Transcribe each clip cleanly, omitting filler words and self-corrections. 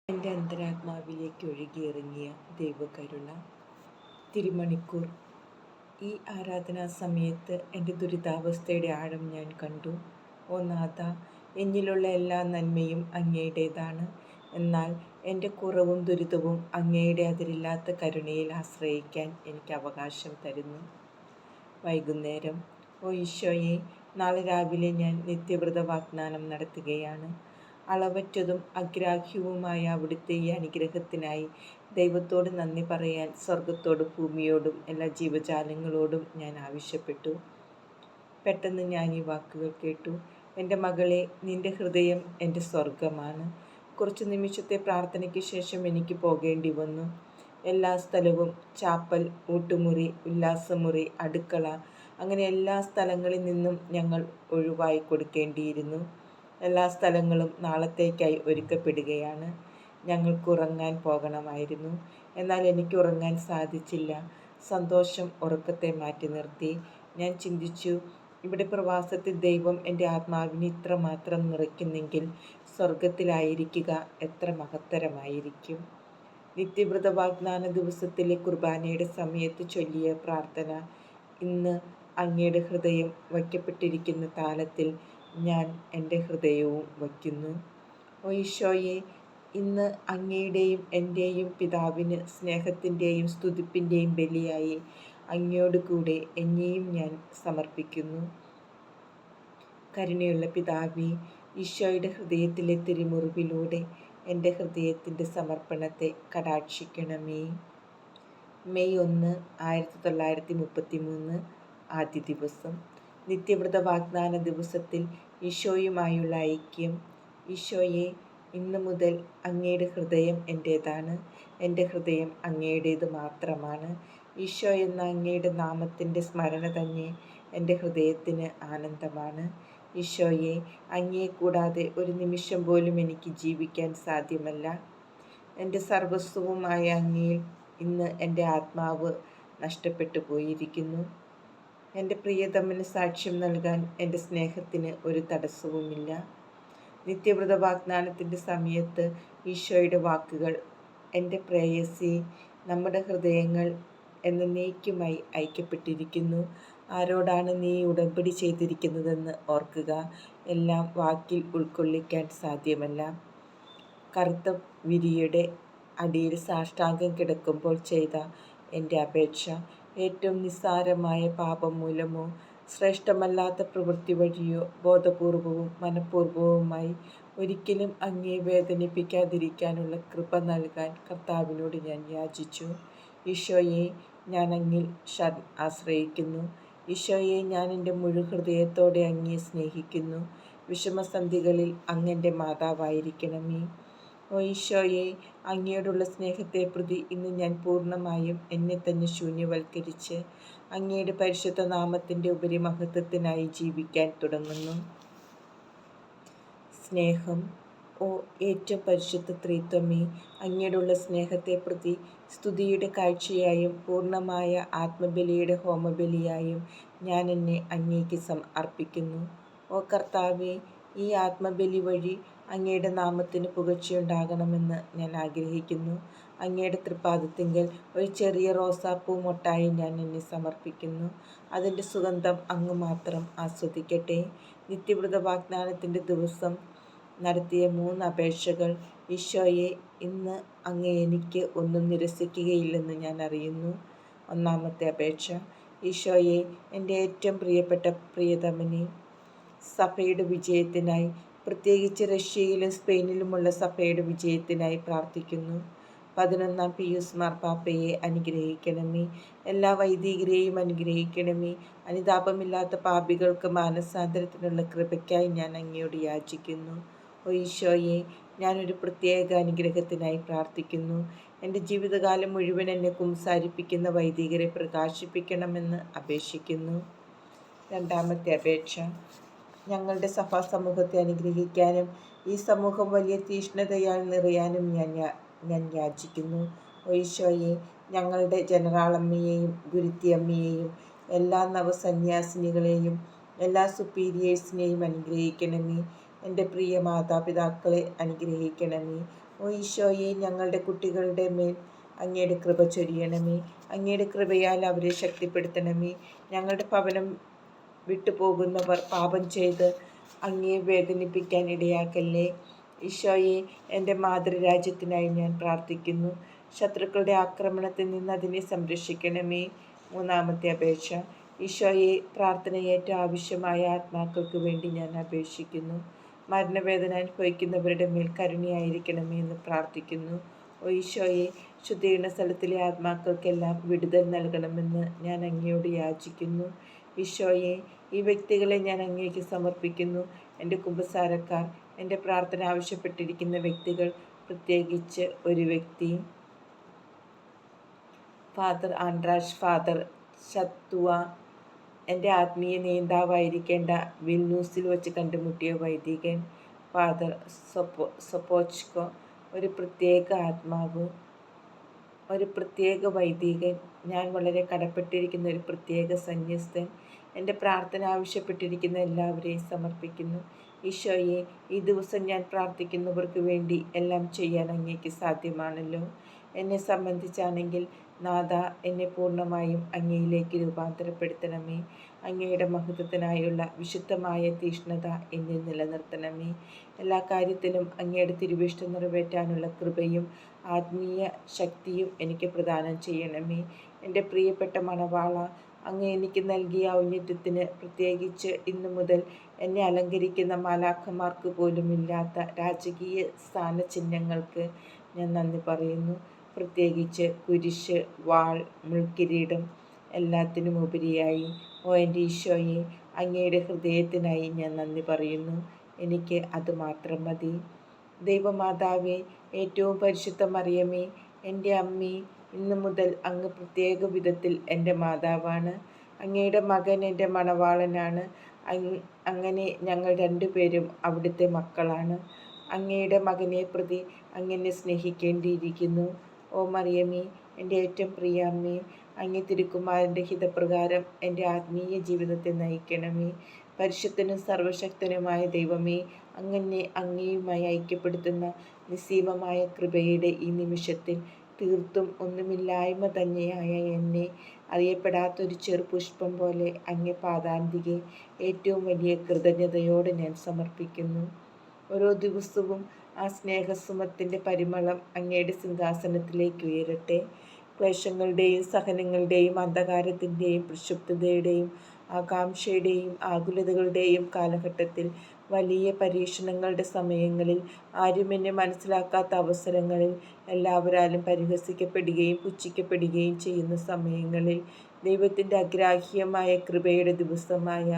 എൻ്റെ അന്തരാത്മാവിലേക്ക് ഒഴുകിയിറങ്ങിയ ദൈവകരുണ. തിരുമണിക്കൂർ. ഈ ആരാധനാ സമയത്ത് എൻ്റെ ദുരിതാവസ്ഥയുടെ ആഴം ഞാൻ കണ്ടു. ഓ നാഥ, എന്നിലുള്ള എല്ലാ നന്മയും അങ്ങയുടേതാണ്. എന്നാൽ എൻ്റെ കുറവും ദുരിതവും അങ്ങയുടെ അതിരില്ലാത്ത കരുണയിൽ ആശ്രയിക്കാൻ എനിക്ക് അവകാശം തരുന്നു. വൈകുന്നേരം. ഓ ഈശോയെ, നാളെ രാവിലെ ഞാൻ നിത്യവ്രത വാഗ്ദാനം നടത്തുകയാണ്. അളവറ്റതും അഗ്രാഹ്യവുമായ അവിടുത്തെ ഈ അനുഗ്രഹത്തിനായി ദൈവത്തോട് നന്ദി പറയാൻ സ്വർഗത്തോടും ഭൂമിയോടും എല്ലാ ജീവജാലങ്ങളോടും ഞാൻ ആവശ്യപ്പെട്ടു. പെട്ടെന്ന് ഞാൻ ഈ വാക്കുകൾ കേട്ടു: എൻ്റെ മകളെ, നിന്റെ ഹൃദയം എൻ്റെ സ്വർഗമാണ്. കുറച്ചു നിമിഷത്തെ പ്രാർത്ഥനയ്ക്ക് ശേഷം എനിക്ക് പോകേണ്ടി വന്നു. എല്ലാ സ്ഥലവും ചാപ്പൽ, ഊട്ടുമുറി, ഉല്ലാസമുറി, അടുക്കള, അങ്ങനെ എല്ലാ സ്ഥലങ്ങളിൽ നിന്നും ഞങ്ങൾ ഒഴിവായി കൊടുക്കേണ്ടിയിരുന്നു. എല്ലാ സ്ഥലങ്ങളും നാളത്തേക്കായി ഒരുക്കപ്പെടുകയാണ്. ഞങ്ങൾക്ക് ഉറങ്ങാൻ പോകണമായിരുന്നു. എന്നാൽ എനിക്ക് ഉറങ്ങാൻ സാധിച്ചില്ല. സന്തോഷം ഉറക്കത്തെ മാറ്റി നിർത്തി. ഞാൻ ചിന്തിച്ചു, ഇവിടെ പ്രവാസത്തിൽ ദൈവം എൻ്റെ ആത്മാവിനെ ഇത്രമാത്രം നിറയ്ക്കുന്നെങ്കിൽ സ്വർഗത്തിലായിരിക്കുക എത്ര മഹത്തരമായിരിക്കും. നിത്യവ്രത വാഗ്ദാന ദിവസത്തിലെ കുർബാനയുടെ സമയത്ത് ചൊല്ലിയ പ്രാർത്ഥന: ഇന്ന് അങ്ങയുടെ ഹൃദയം വയ്ക്കപ്പെട്ടിരിക്കുന്ന താലത്തിൽ ഞാൻ എൻ്റെ ഹൃദയവും വയ്ക്കുന്നു. ഓ ഈശോയെ, ഇന്ന് അങ്ങയുടെയും എൻ്റെയും പിതാവിന് സ്നേഹത്തിൻ്റെയും സ്തുതിപ്പിൻ്റെയും ബലിയായി അങ്ങയോട് കൂടെ എന്നെയും ഞാൻ സമർപ്പിക്കുന്നു. കരുണയുള്ള പിതാവേ, ഈശോയുടെ ഹൃദയത്തിലെ തിരുമുറിവിലൂടെ എൻ്റെ ഹൃദയത്തിൻ്റെ സമർപ്പണത്തെ കടാക്ഷിക്കണമേ. മെയ് 1, 1933 ആദ്യ ദിവസം. നിത്യവ്രത വാഗ്ദാന ദിവസത്തിൽ ഈശോയുമായുള്ള ഐക്യം. ഈശോയെ, ഇന്നു മുതൽ അങ്ങയുടെ ഹൃദയം എൻ്റേതാണ്. എൻ്റെ ഹൃദയം അങ്ങയുടേത് മാത്രമാണ്. ഈശോ എന്ന അങ്ങയുടെ നാമത്തിൻ്റെ സ്മരണ തന്നെ എൻ്റെ ഹൃദയത്തിന് ആനന്ദമാണ്. ഈശോയെ, അങ്ങയെ കൂടാതെ ഒരു നിമിഷം പോലും എനിക്ക് ജീവിക്കാൻ സാധ്യമല്ല. എൻ്റെ സർവസ്വവുമായ അങ്ങയിൽ ഇന്ന് എൻ്റെ ആത്മാവ് നഷ്ടപ്പെട്ടു പോയിരിക്കുന്നു. എൻ്റെ പ്രിയതമന് സാക്ഷ്യം നൽകാൻ എൻ്റെ സ്നേഹത്തിന് ഒരു തടസ്സവുമില്ല. നിത്യവ്രത വാഗ്ദാനത്തിൻ്റെ സമയത്ത് ഈശോയുടെ വാക്കുകൾ: എൻ്റെ പ്രേയസി, നമ്മുടെ ഹൃദയങ്ങൾ എന്നേക്കുമായി ഐക്യപ്പെട്ടിരിക്കുന്നു. ആരോടാണ് നീ ഉടമ്പടി ചെയ്തിരിക്കുന്നതെന്ന് ഓർക്കുക. എല്ലാം വാക്കിൽ ഉൾക്കൊള്ളിക്കാൻ സാധ്യമല്ല. കറുത്ത വിരിയുടെ അടിയിൽ സാഷ്ടാംഗം കിടക്കുമ്പോൾ ചെയ്ത എൻ്റെ അപേക്ഷ, ഏറ്റവും നിസ്സാരമായ പാപം മൂലമോ ശ്രേഷ്ഠമല്ലാത്ത പ്രവൃത്തി വഴിയോ ബോധപൂർവവും മനഃപൂർവവുമായി ഒരിക്കലും അങ്ങയെ വേദനിപ്പിക്കാതിരിക്കാനുള്ള കൃപ നൽകാൻ കർത്താവിനോട് ഞാൻ യാചിച്ചു. ഈശോയെ, ഞാൻ അങ്ങിൽ ആശ്രയിക്കുന്നു. ഈശോയെ, ഞാൻ എൻ്റെ മുഴുഹൃദയത്തോടെ അങ്ങയെ സ്നേഹിക്കുന്നു. വിഷമസന്ധികളിൽ അങ്ങെൻ്റെ മാതാവായിരിക്കണമേ. ഓ ഈശോയെ, അങ്ങയോടുള്ള സ്നേഹത്തെ പ്രതി ഇന്ന് ഞാൻ പൂർണ്ണമായും എന്നെ തന്നെ ശൂന്യവൽക്കരിച്ച് അങ്ങയുടെ പരിശുദ്ധ നാമത്തിൻ്റെ ഉപരിമഹത്വത്തിനായി ജീവിക്കാൻ തുടങ്ങുന്നു. സ്നേഹം. ഓ ഏറ്റവും പരിശുദ്ധ ത്രിത്വമേ, അങ്ങയോടുള്ള സ്നേഹത്തെ പ്രതി സ്തുതിയുടെ കാഴ്ചയായും പൂർണ്ണമായ ആത്മബലിയുടെ ഹോമബലിയായും ഞാൻ എന്നെ അങ്ങേക്ക് അർപ്പിക്കുന്നു. ഓ കർത്താവേ, ഈ ആത്മബലി വഴി അങ്ങയുടെ നാമത്തിന് പുകഴ്ചയുണ്ടാകണമെന്ന് ഞാൻ ആഗ്രഹിക്കുന്നു. അങ്ങയുടെ തൃപ്പാദത്തിങ്കൽ ഒരു ചെറിയ റോസാപ്പൂ മൊട്ടായി ഞാൻ എന്നെ സമർപ്പിക്കുന്നു. അതിൻ്റെ സുഗന്ധം അങ്ങ് മാത്രം ആസ്വദിക്കട്ടെ. നിത്യവ്രത വാഗ്ദാനത്തിൻ്റെ ദിവസം നടത്തിയ 3 അപേക്ഷകൾ. ഈശോയെ, ഇന്ന് അങ്ങ് എനിക്ക് ഒന്നും നിരസിക്കുകയില്ലെന്ന് ഞാൻ അറിയുന്നു. ഒന്നാമത്തെ അപേക്ഷ: ഈശോയെ, എൻ്റെ ഏറ്റവും പ്രിയപ്പെട്ട പ്രിയതമനെ, സഭയുടെ വിജയത്തിനായി, പ്രത്യേകിച്ച് റഷ്യയിലും സ്പെയിനിലുമുള്ള സഭയുടെ വിജയത്തിനായി പ്രാർത്ഥിക്കുന്നു. 11-ാം പിയൂസ് മാർപ്പാപ്പയെ അനുഗ്രഹിക്കണമേ. എല്ലാ വൈദികരെയും അനുഗ്രഹിക്കണമേ. അനുതാപമില്ലാത്ത പാപികൾക്ക് മാനസാന്തരത്തിനുള്ള കൃപയ്ക്കായി ഞാൻ അങ്ങയോട് യാചിക്കുന്നു. ഓ ഈശോയെ, ഞാനൊരു പ്രത്യേക അനുഗ്രഹത്തിനായി പ്രാർത്ഥിക്കുന്നു. എൻ്റെ ജീവിതകാലം മുഴുവൻ എന്നെ കുംസാരിപ്പിക്കുന്ന വൈദികരെ പ്രകാശിപ്പിക്കണമെന്ന് അപേക്ഷിക്കുന്നു. രണ്ടാമത്തെ അപേക്ഷ: ഞങ്ങളുടെ സഭാ സമൂഹത്തെ അനുഗ്രഹിക്കാനും ഈ സമൂഹം വലിയ തീഷ്ണതയാൽ നിറയാനും ഞാൻ യാചിക്കുന്നു. ഓ ഈശോയെ, ഞങ്ങളുടെ ജനറാളമ്മയെയും ഗുരുത്തിയമ്മയെയും എല്ലാ നവസന്യാസിനികളെയും എല്ലാ സുപ്പീരിയേഴ്സിനെയും അനുഗ്രഹിക്കണമേ. എൻ്റെ പ്രിയ മാതാപിതാക്കളെ അനുഗ്രഹിക്കണമേ. ഓ ഈശോയെ, ഞങ്ങളുടെ കുട്ടികളുടെ മേൽ അങ്ങയുടെ കൃപ ചൊരിയണമേ. അങ്ങയുടെ കൃപയാൽ അവരെ ശക്തിപ്പെടുത്തണമേ. ഞങ്ങളുടെ ഭവനം വിട്ടുപോകുന്നവർ പാപം ചെയ്ത് അങ്ങയെ വേദനിപ്പിക്കാൻ ഇടയാക്കല്ലേ. ഈശോയെ, എൻ്റെ മാതൃരാജ്യത്തിനായി ഞാൻ പ്രാർത്ഥിക്കുന്നു. ശത്രുക്കളുടെ ആക്രമണത്തിൽ നിന്ന് അതിനെ സംരക്ഷിക്കണമേ. മൂന്നാമത്തെ അപേക്ഷ. ഈശോയെ, പ്രാർത്ഥനയേറ്റ ആവശ്യമായ ആത്മാക്കൾക്ക് വേണ്ടി ഞാൻ അപേക്ഷിക്കുന്നു. മരണവേദന അനുഭവിക്കുന്നവരുടെ മേൽ കരുണയായിരിക്കണമേ എന്ന് പ്രാർത്ഥിക്കുന്നു. ഓ ഈശോയെ, ശുദ്ധീകരണ സ്ഥലത്തിലെ ആത്മാക്കൾക്കെല്ലാം വിടുതൽ നൽകണമെന്ന് ഞാൻ അങ്ങയോട് യാചിക്കുന്നു. ഈശോയെ, ഈ വ്യക്തികളെ ഞാൻ അങ്ങേക്ക് സമർപ്പിക്കുന്നു. എൻ്റെ കുമ്പസാരക്കാർ, എൻ്റെ പ്രാർത്ഥന ആവശ്യപ്പെട്ടിരിക്കുന്ന വ്യക്തികൾ, പ്രത്യേകിച്ച് ഒരു വ്യക്തി, ഫാദർ ആൻഡ്രാഷ്, ഫാദർ ഷത്തുവ, എൻ്റെ ആത്മീയ നേതാവായിരിക്കേണ്ട വിൽനൂസിൽ വച്ച് കണ്ടുമുട്ടിയ വൈദികൻ ഫാദർ സൊപ്പോച്കോ, ഒരു പ്രത്യേക ആത്മാവ്, ഒരു പ്രത്യേക വൈദികൻ, ഞാൻ വളരെ കടപ്പെട്ടിരിക്കുന്ന ഒരു പ്രത്യേക സന്യസ്തൻ, എൻ്റെ പ്രാർത്ഥന ആവശ്യപ്പെട്ടിരിക്കുന്ന എല്ലാവരെയും സമർപ്പിക്കുന്നു. ഈശോയെ, ഈ ദിവസം ഞാൻ പ്രാർത്ഥിക്കുന്നവർക്ക് വേണ്ടി എല്ലാം ചെയ്യാൻ അങ്ങേക്ക് സാധ്യമാണല്ലോ. എന്നെ സംബന്ധിച്ചാണെങ്കിൽ നാഥ, എന്നെ പൂർണ്ണമായും അങ്ങയിലേക്ക് രൂപാന്തരപ്പെടുത്തണമേ. അങ്ങയുടെ മഹത്വത്തിനായുള്ള വിശുദ്ധമായ തീഷ്ണത എന്നിൽ നിലനിർത്തണമേ. എല്ലാ കാര്യത്തിലും അങ്ങയുടെ തിരുവിഷ്ടം നിറവേറ്റാനുള്ള കൃപയും ആത്മീയ ശക്തിയും എനിക്ക് പ്രദാനം ചെയ്യണമേ. എൻ്റെ പ്രിയപ്പെട്ട മണവാള, അങ്ങ് എനിക്ക് നൽകിയ ഔന്നത്യത്തിന്, പ്രത്യേകിച്ച് ഇന്നു മുതൽ എന്നെ അലങ്കരിക്കുന്ന മാലാഖമാർക്ക് പോലും ഇല്ലാത്ത രാജകീയ സ്ഥാനചിഹ്നങ്ങൾക്ക് ഞാൻ നന്ദി പറയുന്നു. പ്രത്യേകിച്ച് കുരിശ്, വാൾ, മുൾക്കിരീടം, എല്ലാത്തിനും ഉപരിയായി ഓ എൻ്റെ ഈശോയെ, അങ്ങയുടെ ഹൃദയത്തിനായി ഞാൻ നന്ദി പറയുന്നു. എനിക്ക് അത് മാത്രം മതി. ദൈവമാതാവേ, ഏറ്റവും പരിശുദ്ധ മറിയമേ, എൻ്റെ അമ്മേ, ഇന്നു മുതൽ അങ്ങ് പ്രത്യേക വിധത്തിൽ എൻ്റെ മാതാവാണ്. അങ്ങയുടെ മകൻ എൻ്റെ മണവാളനാണ്. അങ്ങനെ ഞങ്ങൾ രണ്ടുപേരും അവിടുത്തെ മക്കളാണ്. അങ്ങയുടെ മകനെ പ്രതി അങ്ങനെ സ്നേഹിക്കേണ്ടിയിരിക്കുന്നു. ഓ മറിയമേ, എൻ്റെ ഏറ്റവും പ്രിയ അമ്മേ, അങ്ങേ തിരുക്കുമാരൻ്റെ ഹിതപ്രകാരം എൻ്റെ ആത്മീയ ജീവിതത്തെ നയിക്കണമേ. പരിശുദ്ധനും സർവശക്തനുമായ ദൈവമേ, അങ്ങനെ അങ്ങയുമായി ഐക്യപ്പെടുത്തുന്ന നിസ്സീമമായ കൃപയുടെ ഈ നിമിഷത്തിൽ തീർത്തും ഒന്നുമില്ലായ്മ തന്നെയായ എന്നെ അറിയപ്പെടാത്തൊരു ചെറുപുഷ്പം പോലെ അങ്ങേ പാദാന്തികെ ഏറ്റവും വലിയ കൃതജ്ഞതയോടെ ഞാൻ സമർപ്പിക്കുന്നു. ഓരോ ദിവസവും ആ സ്നേഹസുമത്തിൻ്റെ പരിമളം അങ്ങയുടെ സിംഹാസനത്തിലേക്ക് ഉയരട്ടെ. ക്ലേശങ്ങളുടെയും സഹനങ്ങളുടെയും അന്ധകാരത്തിൻ്റെയും പ്രക്ഷുബ്ധതയുടെയും ആകാംക്ഷയുടെയും ആകുലതകളുടെയും കാലഘട്ടത്തിൽ, വലിയ പരീക്ഷണങ്ങളുടെ സമയങ്ങളിൽ, ആരും എന്നെ മനസ്സിലാക്കാത്ത അവസരങ്ങളിൽ, എല്ലാവരാലും പരിഹസിക്കപ്പെടുകയും പുച്ഛിക്കപ്പെടുകയും ചെയ്യുന്ന സമയങ്ങളിൽ, ദൈവത്തിൻ്റെ അഗ്രാഹ്യമായ കൃപയുടെ ദിവസമായ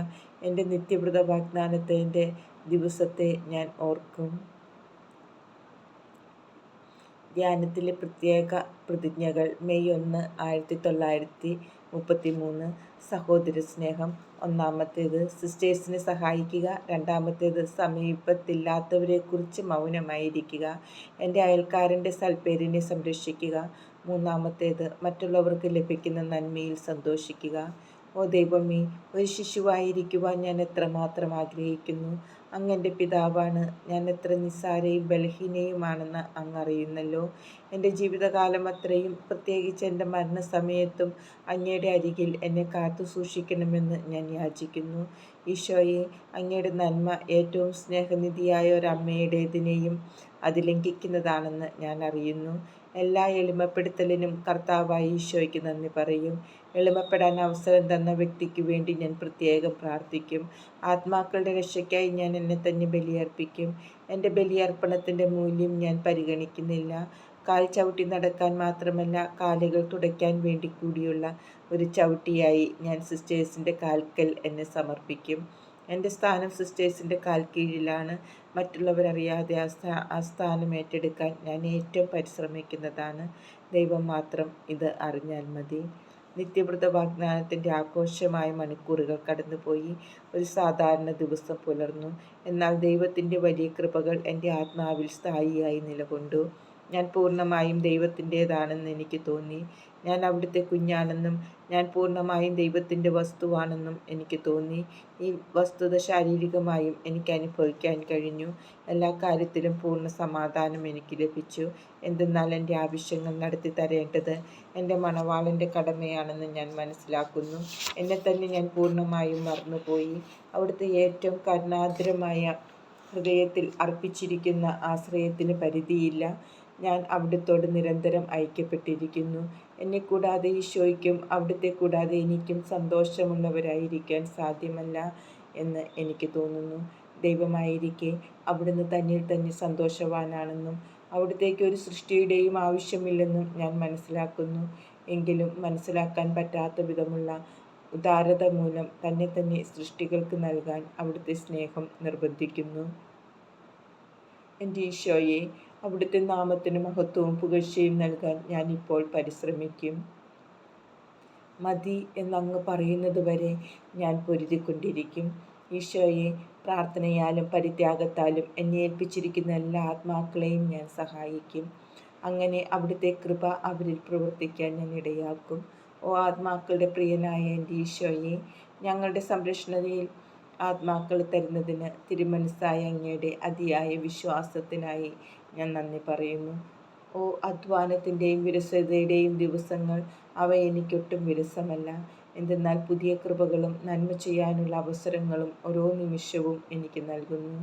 എൻ്റെ നിത്യവ്രത വാഗ്ദാനത്തിൻ്റെ ദിവസത്തെ ഞാൻ ഓർക്കും. ധ്യാനത്തിലെ പ്രത്യേക പ്രതിജ്ഞകൾ. മെയ് 1, 1933. സഹോദര സ്നേഹം. ഒന്നാമത്തേത്, സിസ്റ്റേഴ്സിനെ സഹായിക്കുക. രണ്ടാമത്തേത്, സമീപത്തില്ലാത്തവരെക്കുറിച്ച് മൗനമായിരിക്കുക. എൻ്റെ അയൽക്കാരൻ്റെ സൽപ്പേരിനെ സംരക്ഷിക്കുക. മൂന്നാമത്തേത്, മറ്റുള്ളവർക്ക് ലഭിക്കുന്ന നന്മയിൽ സന്തോഷിക്കുക. ഓ ദൈവമേ, ഒരു ശിശുവായിരിക്കുവാൻ ഞാൻ എത്രമാത്രം ആഗ്രഹിക്കുന്നു. അങ്ങ് എൻ്റെ പിതാവാണ്. ഞാൻ എത്ര നിസ്സാരയും ബലഹീനയുമാണെന്ന് അങ്ങ് അറിയുന്നല്ലോ. എൻ്റെ ജീവിതകാലം അത്രയും, പ്രത്യേകിച്ച് എൻ്റെ മരണസമയത്തും, അങ്ങയുടെ അരികിൽ എന്നെ കാത്തു സൂക്ഷിക്കണമെന്ന് ഞാൻ യാചിക്കുന്നു. ഈശോയെ, അങ്ങയുടെ നന്മ ഏറ്റവും സ്നേഹനിധിയായ ഒരമ്മയുടേതിനെയും അത് ലംഘിക്കുന്നതാണെന്ന് ഞാൻ അറിയുന്നു. എല്ലാ എളിമപ്പെടുത്തലിനും കർത്താവായ ഈശോയ്ക്ക് നന്ദി പറയും. എളിമപ്പെടാൻ അവസരം തന്ന വ്യക്തിക്ക് വേണ്ടി ഞാൻ പ്രത്യേകം പ്രാർത്ഥിക്കും. ആത്മാക്കളുടെ രക്ഷയ്ക്കായി ഞാൻ എന്നെ തന്നെ ബലിയർപ്പിക്കും. എൻ്റെ ബലിയർപ്പണത്തിൻ്റെ മൂല്യം ഞാൻ പരിഗണിക്കുന്നില്ല. കാൽ ചവിട്ടി നടക്കാൻ മാത്രമല്ല, കാലുകൾ തുടയ്ക്കാൻ വേണ്ടി കൂടിയുള്ള ഒരു ചവിട്ടിയായി ഞാൻ സിസ്റ്റേഴ്സിൻ്റെ കാൽക്കൽ എന്നെ സമർപ്പിക്കും. എൻ്റെ സ്ഥാനം സിസ്റ്റേഴ്സിൻ്റെ കാൽ കീഴിലാണ്. മറ്റുള്ളവരറിയാതെ ആ സ്ഥാനം ഏറ്റെടുക്കാൻ ഞാൻ ഏറ്റവും പരിശ്രമിക്കുന്നതാണ്. ദൈവം മാത്രം ഇത് അറിഞ്ഞാൽ മതി. നിത്യവ്രത വാഗ്ദാനത്തിൻ്റെ ആഘോഷമായ മണിക്കൂറുകൾ കടന്നുപോയി. ഒരു സാധാരണ ദിവസം പുലർന്നു. എന്നാൽ ദൈവത്തിൻ്റെ വലിയ കൃപകൾ എൻ്റെ ആത്മാവിൽ സ്ഥായിയായി നിലകൊണ്ടു. ഞാൻ പൂർണ്ണമായും ദൈവത്തിൻ്റേതാണെന്ന് എനിക്ക് തോന്നി. ഞാൻ അവിടുത്തെ കുഞ്ഞാണെന്നും ഞാൻ പൂർണ്ണമായും ദൈവത്തിൻ്റെ വസ്തുവാണെന്നും എനിക്ക് തോന്നി. ഈ വസ്തുത ശാരീരികമായും എനിക്ക് അനുഭവിക്കാൻ കഴിഞ്ഞു. എല്ലാ കാര്യത്തിലും പൂർണ്ണ സമാധാനം എനിക്ക് ലഭിച്ചു. എന്തെന്നാൽ എൻ്റെ ആവശ്യങ്ങൾ നടത്തി തരേണ്ടത് എൻ്റെ മണവാളൻ്റെ കടമയാണെന്ന് ഞാൻ മനസ്സിലാക്കുന്നു. എന്നെ തന്നെ ഞാൻ പൂർണ്ണമായും മറന്നുപോയി. അവിടുത്തെ ഏറ്റവും കരുണാർദ്രമായ ഹൃദയത്തിൽ അർപ്പിച്ചിരിക്കുന്ന ആശ്രയത്തിന് പരിധിയില്ല. ഞാൻ അവിടുത്തോട് നിരന്തരം ഐക്യപ്പെട്ടിരിക്കുന്നു. എന്നെ കൂടാതെ ഈശോയ്ക്കും അവിടുത്തെ കൂടാതെ എനിക്കും സന്തോഷമുള്ളവരായിരിക്കാൻ സാധ്യമല്ല എന്ന് എനിക്ക് തോന്നുന്നു. ദൈവമായിരിക്കെ അവിടുന്ന് തന്നിൽ തന്നെ സന്തോഷവാനാണെന്നും അവിടുത്തേക്ക് ഒരു സൃഷ്ടിയുടെയും ആവശ്യമില്ലെന്നും ഞാൻ മനസ്സിലാക്കുന്നു. എങ്കിലും മനസ്സിലാക്കാൻ പറ്റാത്ത വിധമുള്ള ഉദാരത മൂലം തന്നെ തന്നെ സൃഷ്ടികൾക്ക് നൽകാൻ അവിടുത്തെ സ്നേഹം നിർബന്ധിക്കുന്നു. എൻ്റെ ഈശോയെ, അവിടുത്തെ നാമത്തിന് മഹത്വവും പുകഴ്ചയും നൽകാൻ ഞാനിപ്പോൾ പരിശ്രമിക്കും. മതി എന്നങ്ങ് പറയുന്നത് വരെ ഞാൻ പൊരുതിക്കൊണ്ടിരിക്കും. ഈശോയെ, പ്രാർത്ഥനയാലും പരിത്യാഗത്താലും എന്നെ ഏൽപ്പിച്ചിരിക്കുന്ന എല്ലാ ആത്മാക്കളെയും ഞാൻ സഹായിക്കും. അങ്ങനെ അവിടുത്തെ കൃപ അവരിൽ പ്രവർത്തിക്കാൻ ഞാൻ ഇടയാക്കും. ഓ ആത്മാക്കളുടെ പ്രിയനായ എൻ്റെ ഈശോയെ, ഞങ്ങളുടെ സംരക്ഷണയിൽ ആത്മാക്കൾ തരുന്നതിന് തിരുമനസ്സായ അങ്ങയുടെ അതിയായ വിശ്വാസത്തിനായി ഞാൻ നന്ദി പറയുന്നു. ഓ അധ്വാനത്തിൻ്റെയും വിരസതയുടെയും ദിവസങ്ങൾ, അവ എനിക്കൊട്ടും വിരസമല്ല. എന്തെന്നാൽ പുതിയ കൃപകളും നന്മ ചെയ്യാനുള്ള അവസരങ്ങളും ഓരോ നിമിഷവും എനിക്ക് നൽകുന്നു.